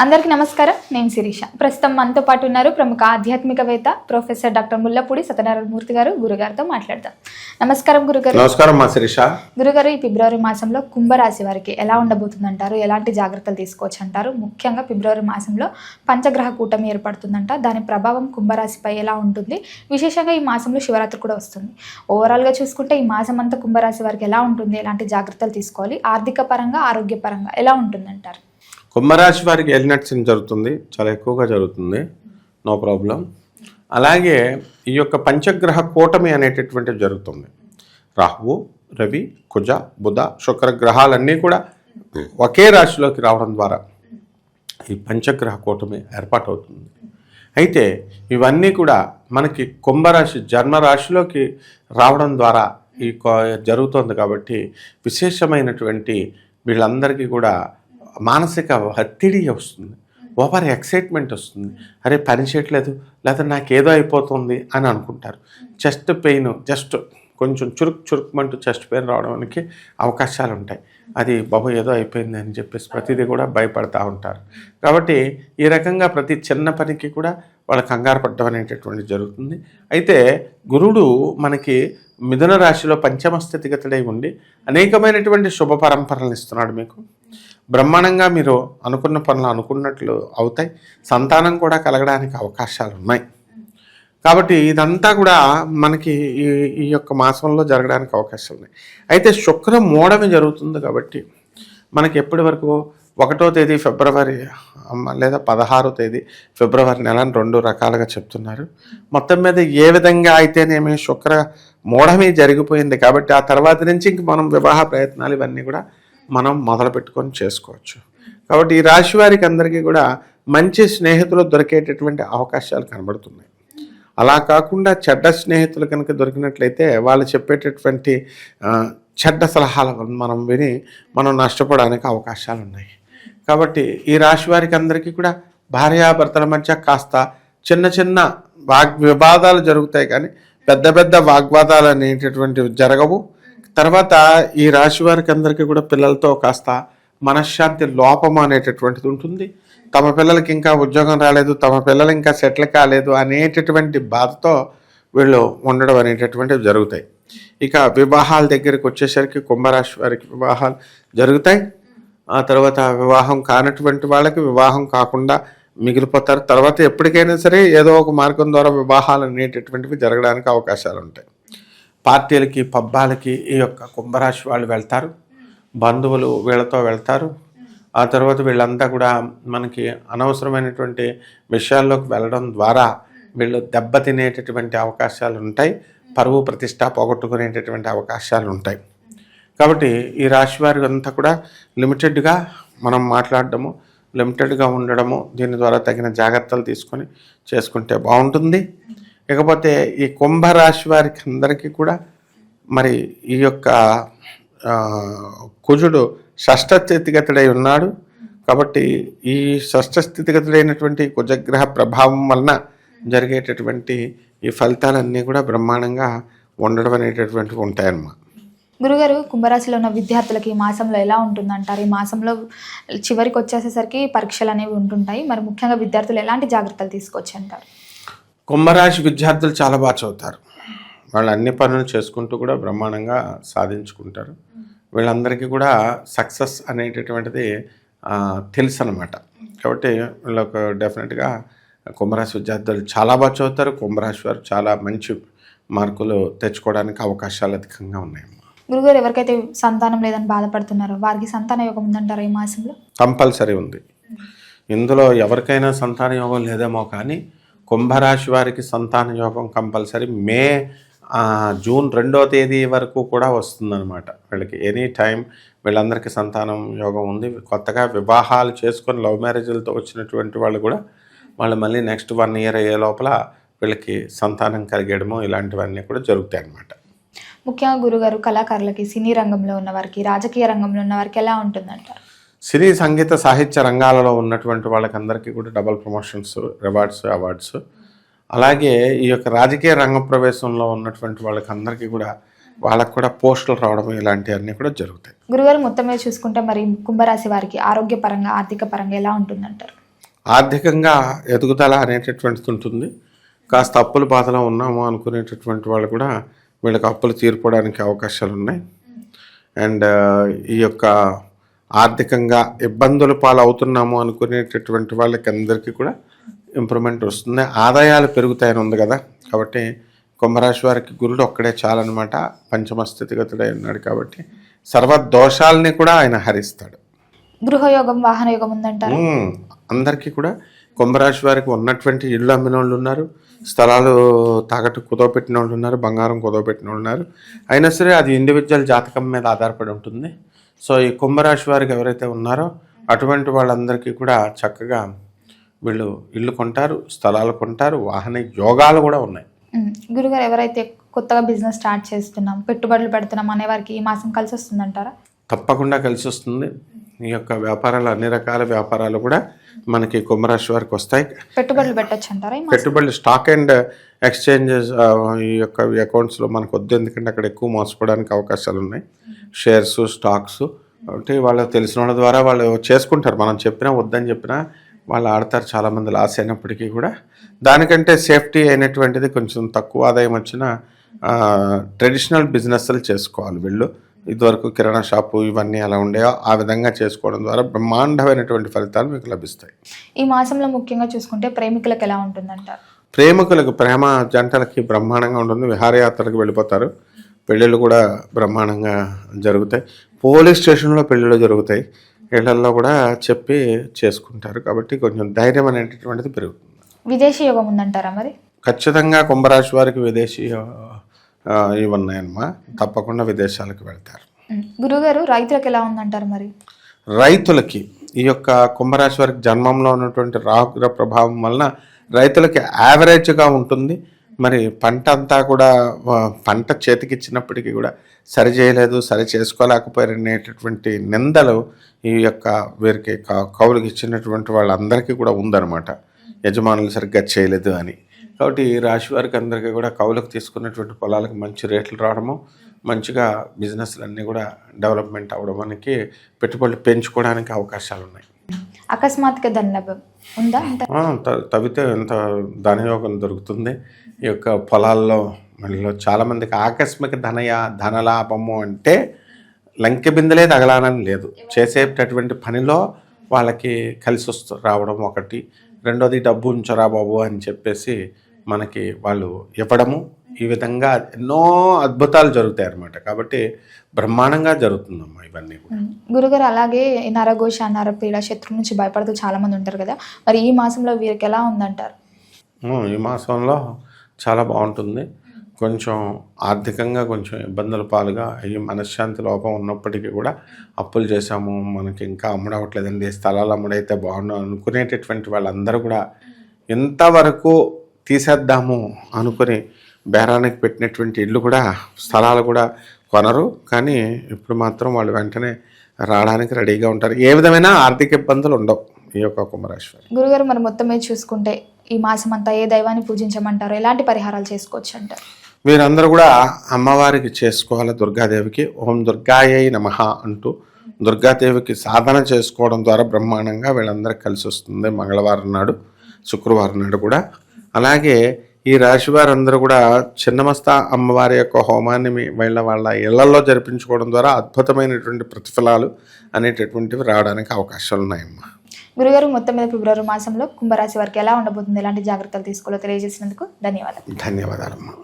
అందరికీ నమస్కారం. నేను శిరీష. ప్రస్తుతం మనతో పాటు ఉన్నారు ప్రముఖ ఆధ్యాత్మికవేత్త ప్రొఫెసర్ డాక్టర్ ముల్లపూడి సత్యనారాయణమూర్తి గారు. గురుగారితో మాట్లాడదాం. నమస్కారం గురుగారు. నమస్కారం మా శిరీష. గురుగారు, ఈ ఫిబ్రవరి మాసంలో కుంభరాశి వారికి ఎలా ఉండబోతుందంటారు? ఎలాంటి జాగ్రత్తలు తీసుకోవచ్చు అంటారు? ముఖ్యంగా ఫిబ్రవరి మాసంలో పంచగ్రహ కూటమి ఏర్పడుతుందంట. దాని ప్రభావం కుంభరాశిపై ఎలా ఉంటుంది? విశేషంగా ఈ మాసంలో శివరాత్రి కూడా వస్తుంది. ఓవరాల్గా చూసుకుంటే ఈ మాసం అంతా కుంభరాశి వారికి ఎలా ఉంటుంది? ఎలాంటి జాగ్రత్తలు తీసుకోవాలి? ఆర్థిక పరంగా, ఆరోగ్యపరంగా ఎలా ఉంటుందంటారు? కుంభరాశి వారికి ఎలినట్స్ జరుగుతుంది, చాలా ఎక్కువగా జరుగుతుంది, నో ప్రాబ్లం. అలాగే ఈ యొక్క పంచగ్రహ కూటమి అనేటటువంటిది జరుగుతుంది. రాహువు, రవి, కుజ, బుధ, శుక్ర గ్రహాలన్నీ కూడా ఒకే రాశిలోకి రావడం ద్వారా ఈ పంచగ్రహ కూటమి ఏర్పాటవుతుంది. అయితే ఇవన్నీ కూడా మనకి కుంభరాశి జన్మరాశిలోకి రావడం ద్వారా ఈ జరుగుతుంది. కాబట్టి విశేషమైనటువంటి వీళ్ళందరికీ కూడా మానసిక ఒత్తిడి వస్తుంది, ఓవర్ ఎక్సైట్మెంట్ వస్తుంది. అరే పని చేయట్లేదు, లేదా నాకేదో అయిపోతుంది అని అనుకుంటారు. చెస్ట్ పెయిన్, జస్ట్ కొంచెం చురుకుమంటూ చెస్ట్ పెయిన్ రావడానికి అవకాశాలు ఉంటాయి. అది బాబు ఏదో అయిపోయింది అని చెప్పేసి ప్రతిదీ కూడా భయపడతా ఉంటారు. కాబట్టి ఈ రకంగా ప్రతి చిన్న పనికి కూడా వాళ్ళ కంగారు పడడం అనేటటువంటిది జరుగుతుంది. అయితే గురుడు మనకి మిథున రాశిలో పంచమ స్థితిగతుడై ఉండి అనేకమైనటువంటి శుభ పరంపరలను ఇస్తున్నాడు. మీకు బ్రహ్మాండంగా మీరు అనుకున్న పనులు అనుకున్నట్లు అవుతాయి. సంతానం కూడా కలగడానికి అవకాశాలు ఉన్నాయి. కాబట్టి ఇదంతా కూడా మనకి ఈ యొక్క మాసంలో జరగడానికి అవకాశాలు ఉన్నాయి. అయితే శుక్ర మూఢమి జరుగుతుంది. కాబట్టి మనకి ఎప్పటి వరకు 1వ తేదీ ఫిబ్రవరి లేదా 16వ తేదీ ఫిబ్రవరి నెలని 2 రకాలుగా చెప్తున్నారు. మొత్తం మీద ఏ విధంగా అయితేనేమి శుక్ర మూఢమి జరిగిపోయింది. కాబట్టి ఆ తర్వాత నుంచి ఇంక మనం వివాహ ప్రయత్నాలు ఇవన్నీ కూడా మనం మొదలు పెట్టుకొని చేసుకోవచ్చు. కాబట్టి ఈ రాశి వారికి అందరికీ కూడా మంచి స్నేహితులు దొరికేటటువంటి అవకాశాలు కనబడుతున్నాయి. అలా కాకుండా చెడ్డ స్నేహితులు కనుక దొరికినట్లయితే వాళ్ళు చెప్పేటటువంటి చెడ్డ సలహాలు మనం విని మనం నష్టపోవడానికి అవకాశాలు ఉన్నాయి. కాబట్టి ఈ రాశి వారికి అందరికీ కూడా భార్యాభర్తల మధ్య కాస్త చిన్న చిన్న వివాదాలు జరుగుతాయి, కానీ పెద్ద పెద్ద వాగ్వాదాలు అనేటటువంటివి జరగవు. తర్వాత ఈ రాశి వారికి అందరికీ కూడా పిల్లలతో కాస్త మనశ్శాంతి లోపం అనేటటువంటిది ఉంటుంది. తమ పిల్లలకి ఇంకా ఉద్యోగం రాలేదు, తమ పిల్లలు ఇంకా సెటిల్ కాలేదు అనేటటువంటి బాధతో వీళ్ళు ఉండడం అనేటటువంటివి జరుగుతాయి. ఇక వివాహాల దగ్గరికి వచ్చేసరికి కుంభరాశి వారికి వివాహాలు జరుగుతాయి. ఆ తర్వాత వివాహం కానటువంటి వాళ్ళకి వివాహం కాకుండా మిగిలిపోతారు. తర్వాత ఎప్పటికైనా సరే ఏదో ఒక మార్గం ద్వారా వివాహాలు అనేటటువంటివి జరగడానికి అవకాశాలు ఉంటాయి. పార్టీలకి, పబ్బాలకి ఈ యొక్క కుంభరాశి వాళ్ళు వెళ్తారు. బంధువులు వీళ్ళతో వెళ్తారు. ఆ తర్వాత వీళ్ళంతా కూడా మనకి అనవసరమైనటువంటి విషయాల్లోకి వెళ్ళడం ద్వారా వీళ్ళు దెబ్బతినేటటువంటి అవకాశాలు ఉంటాయి. పరువు ప్రతిష్ట పోగొట్టుకునేటటువంటి అవకాశాలు ఉంటాయి. కాబట్టి ఈ రాశి వారి అంతా కూడా లిమిటెడ్గా మనం మాట్లాడడము, లిమిటెడ్గా ఉండడము, దీని ద్వారా తగిన జాగ్రత్తలు తీసుకొని చేసుకుంటే బాగుంటుంది. ఇకపోతే ఈ కుంభరాశి వారికి అందరికీ కూడా మరి ఈ యొక్క కుజుడు షష్ఠ స్థితిగతుడై ఉన్నాడు. కాబట్టి ఈ షష్ఠ స్థితిగతుడైనటువంటి కుజగ్రహ ప్రభావం వలన జరిగేటటువంటి ఈ ఫలితాలన్నీ కూడా బ్రహ్మాండంగా ఉండడం అనేటటువంటివి ఉంటాయన్నమాట. గురుగారు, కుంభరాశిలో ఉన్న విద్యార్థులకి ఈ మాసంలో ఎలా ఉంటుందంటారు? ఈ మాసంలో చివరికి వచ్చేసేసరికి పరీక్షలు అనేవి ఉంటుంటాయి. మరి ముఖ్యంగా విద్యార్థులు ఎలాంటి జాగ్రత్తలు తీసుకోవచ్చు అంటారు? కుంభరాశి విద్యార్థులు చాలా బాగా చదువుతారు. వాళ్ళు అన్ని పనులు చేసుకుంటూ కూడా బ్రహ్మాండంగా సాధించుకుంటారు. వీళ్ళందరికీ కూడా సక్సెస్ అనేటటువంటిది తెలుసు అన్నమాట. కాబట్టి వీళ్ళకు డెఫినెట్గా కుంభరాశి విద్యార్థులు చాలా బాగా చదువుతారు. కుంభరాశి వారు చాలా మంచి మార్కులు తెచ్చుకోవడానికి అవకాశాలు అధికంగా ఉన్నాయి. గురుగారు, ఎవరికైతే సంతానం లేదని బాధపడుతున్నారో వారికి సంతాన యోగం ఉందంటారా ఈ మాసంలో? కంపల్సరీ ఉంది. ఇందులో ఎవరికైనా సంతాన యోగం లేదేమో, కానీ కుంభరాశి వారికి సంతాన యోగం కంపల్సరీ జూన్ 2వ తేదీ వరకు కూడా వస్తుందన్నమాట. వీళ్ళకి ఎనీ టైం వీళ్ళందరికీ సంతానం యోగం ఉంది. కొత్తగా వివాహాలు చేసుకొని లవ్ మ్యారేజ్లతో వచ్చినటువంటి వాళ్ళు కూడా వాళ్ళు మళ్ళీ నెక్స్ట్ 1 ఇయర్ అయ్యే లోపల వీళ్ళకి సంతానం కలిగేయడము ఇలాంటివన్నీ కూడా జరుగుతాయి అన్నమాట. ముఖ్యంగా గురుగారు, కళాకారులకి, సినీ రంగంలో ఉన్న వారికి, రాజకీయ రంగంలో ఉన్న వారికి ఎలా ఉంటుందంటారు? సినీ, సంగీత, సాహిత్య రంగాలలో ఉన్నటువంటి వాళ్ళకందరికీ కూడా డబల్ ప్రమోషన్స్, రివార్డ్స్, అవార్డ్స్. అలాగే ఈ యొక్క రాజకీయ రంగ ప్రవేశంలో ఉన్నటువంటి వాళ్ళకందరికీ కూడా వాళ్ళకు కూడా పోస్టులు రావడం ఇలాంటివన్నీ కూడా జరుగుతాయి. గురుగారు, మొత్తం మీద చూసుకుంటే మరి కుంభరాశి వారికి ఆరోగ్యపరంగా, ఆర్థిక పరంగా ఎలా ఉంటుందంటారు? ఆర్థికంగా ఎదుగుదల అనేటటువంటిది ఉంటుంది. కాస్త అప్పుల బాధలో ఉన్నాము అనుకునేటటువంటి వాళ్ళు కూడా వీళ్ళకి అప్పులు తీర్పడానికి అవకాశాలు ఉన్నాయి. అండ్ ఈ యొక్క ఆర్థికంగా ఇబ్బందులు పాలవుతున్నాము అనుకునేటటువంటి వాళ్ళకి అందరికీ కూడా ఇంప్రూవ్మెంట్ వస్తుంది. ఆదాయాలు పెరుగుతాయని ఉంది కదా, కాబట్టి కుంభరాశి వారికి గురుడు ఒక్కడే చాలన్నమాట. పంచమ స్థితిగతుడై ఉన్నాడు కాబట్టి సర్వదోషాలని కూడా ఆయన హరిస్తాడు. గృహయోగం, వాహన యోగం ఉందంటారు. అందరికీ కూడా కుంభరాశి వారికి ఉన్నటువంటి ఇళ్ళు అమ్మిన వాళ్ళు ఉన్నారు, స్థలాలు తాకట్టు కుదవపెట్టిన వాళ్ళు ఉన్నారు, బంగారం కుదవపెట్టిన వాళ్ళు ఉన్నారు. అయినా సరే అది ఇండివిజువల్ జాతకం మీద ఆధారపడి ఉంటుంది. సో ఈ కుంభరాశి వారికి ఎవరైతే ఉన్నారో అటువంటి వాళ్ళందరికీ కూడా చక్కగా వీళ్ళు ఇళ్ళు కొంటారు, స్థలాలు కొంటారు, వాహన యోగాలు కూడా ఉన్నాయి. గురుగారు, ఎవరైతే కొత్తగా బిజినెస్ స్టార్ట్ చేస్తున్నాం, పెట్టుబడులు పెడుతున్నాం అనే వారికి ఈ మాసం కలిసి వస్తుందంటారా? తప్పకుండా కలిసి వస్తుంది. ఈ యొక్క వ్యాపారాలు, అన్ని రకాల వ్యాపారాలు కూడా మనకి కుంభరాశి వారికి వస్తాయి. పెట్టుబడులు పెట్టచ్చు అంటారా? పెట్టుబడులు, స్టాక్ అండ్ ఎక్స్చేంజెస్, ఈ యొక్క అకౌంట్స్లో మనకు వద్దు, ఎందుకంటే అక్కడ ఎక్కువ మోసపోవడానికి అవకాశాలు ఉన్నాయి. షేర్స్, స్టాక్స్ అంటే వాళ్ళు తెలిసిన వాళ్ళ ద్వారా వాళ్ళు చేసుకుంటారు. మనం చెప్పినా వద్దని చెప్పినా వాళ్ళు ఆడతారు. చాలామంది లాస్ అయినప్పటికీ కూడా దానికంటే సేఫ్టీ అయినటువంటిది కొంచెం తక్కువ ఆదాయం వచ్చిన ట్రెడిషనల్ బిజినెస్లు చేసుకోవాలి వీళ్ళు. ఇదివరకు కిరాణా షాపు ఇవన్నీ ఎలా ఉండేవో ఆ విధంగా చేసుకోవడం ద్వారా బ్రహ్మాండమైనటువంటి ఫలితాలు మీకు లభిస్తాయి. ఈ మాసంలో ముఖ్యంగా చూసుకుంటే ప్రేమికులకు ఎలా ఉంటుందంటారు? ప్రేమికులకు, ప్రేమ జంటలకి బ్రహ్మాండంగా ఉంటుంది. విహారయాత్రలకు వెళ్ళిపోతారు. పెళ్ళిళ్ళు కూడా బ్రహ్మాండంగా జరుగుతాయి. పోలీస్ స్టేషన్లో పెళ్ళిళ్ళు జరుగుతాయి. ఇళ్లల్లో కూడా చెప్పి చేసుకుంటారు. కాబట్టి కొంచెం ధైర్యం అనేటటువంటిది పెరుగుతుంది. విదేశీ యోగం ఉందంటారా మరి? ఖచ్చితంగా కుంభరాశి వారికి విదేశీ ఇవి ఉన్నాయన్నమా. తప్పకుండా విదేశాలకు వెళ్తారు. గురుగారు, రైతులకు ఎలా ఉందంటారు మరి? రైతులకి ఈ యొక్క కుంభరాశి వారికి జన్మంలో ఉన్నటువంటి రాహుగ్రహ ప్రభావం వలన రైతులకి యావరేజ్గా ఉంటుంది. మరి పంట అంతా కూడా పంట చేతికిచ్చినప్పటికీ కూడా సరి చేయలేదు, సరి చేసుకోలేకపోయారు అనేటటువంటి నిందలు ఈ యొక్క వీరికి కౌలుకి ఇచ్చినటువంటి వాళ్ళందరికీ కూడా ఉందన్నమాట. యజమానులు సరిగ్గా చేయలేదు అని. కాబట్టి ఈ రాశి వారికి అందరికీ కూడా కౌలుకు తీసుకున్నటువంటి పొలాలకు మంచి రేట్లు రావడము, మంచిగా బిజినెస్లు అన్నీ కూడా డెవలప్మెంట్ అవ్వడానికి, పెట్టుబడులు పెంచుకోవడానికి అవకాశాలు ఉన్నాయి. అకస్మాత్తుగా ధనలాభం ఉందా? తవ్వితే ఎంత ధనయోగం దొరుకుతుంది. ఈ యొక్క పొలాల్లో మళ్ళీ చాలామందికి ఆకస్మిక ధనలాభము అంటే లంకె బిందెలే తగలాలని లేదు. చేసేటటువంటి పనిలో వాళ్ళకి కలిసి రావడం ఒకటి. రెండోది డబ్బు ఉంచరా బాబు అని చెప్పేసి మనకి వాళ్ళు ఇవ్వడము. ఈ విధంగా ఎన్నో అద్భుతాలు జరుగుతాయి అన్నమాట. కాబట్టి బ్రహ్మాండంగా జరుగుతుందమ్మా ఇవన్నీ కూడా. గురుగారు, అలాగే నరఘోష, నరపీడ, శత్రువు నుంచి భయపడుతూ చాలామంది ఉంటారు కదా, మరి ఈ మాసంలో వీరికి ఎలా ఉందంటారు? ఈ మాసంలో చాలా బాగుంటుంది. కొంచెం ఆర్థికంగా కొంచెం ఇబ్బందుల పాలుగా ఈ మనశ్శాంతి లోపం ఉన్నప్పటికీ కూడా అప్పులు చేశాము, మనకి ఇంకా అమ్ముడవట్లేదండి, స్థలాలు అమ్ముడైతే బాగుండు అనుకునేటటువంటి వాళ్ళందరూ కూడా ఇంతవరకు తీసేద్దాము అనుకుని బేరానికి పెట్టినటువంటి ఇళ్ళు కూడా, స్థలాలు కూడా కొనరు. కానీ ఇప్పుడు మాత్రం వాళ్ళు వెంటనే రావడానికి రెడీగా ఉంటారు. ఏ విధమైన ఆర్థిక ఇబ్బందులు ఉండవు ఈ యొక్క కుంభరాశి వారు. గురుగారు, మరి మొత్తం మీద చూసుకుంటే ఈ మాసం అంతా ఏ దైవాన్ని పూజించమంటారు, ఎలాంటి పరిహారాలు చేసుకోవచ్చు అంటారు? వీరందరూ కూడా అమ్మవారికి చేసుకోవాలి. దుర్గాదేవికి ఓం దుర్గాయై నమః అంటూ దుర్గాదేవికి సాధన చేసుకోవడం ద్వారా బ్రహ్మాండంగా వీళ్ళందరికీ కలిసి వస్తుంది. మంగళవారం నాడు, శుక్రవారం నాడు కూడా. అలాగే ఈ రాశి వారందరూ కూడా చిన్నమస్తా అమ్మవారి యొక్క హోమాన్ని వాళ్ళ ఇళ్లలో జరిపించుకోవడం ద్వారా అద్భుతమైనటువంటి ప్రతిఫలాలు అనేటటువంటివి రావడానికి అవకాశాలు ఉన్నాయమ్మా. గురుగారు, మొత్తం మీద ఫిబ్రవరి మాసంలో కుంభరాశి వారికి ఎలా ఉండబోతుంది, ఎలాంటి జాగ్రత్తలు తీసుకోవాలో తెలియజేసినందుకు ధన్యవాదాలు. ధన్యవాదాలమ్మా.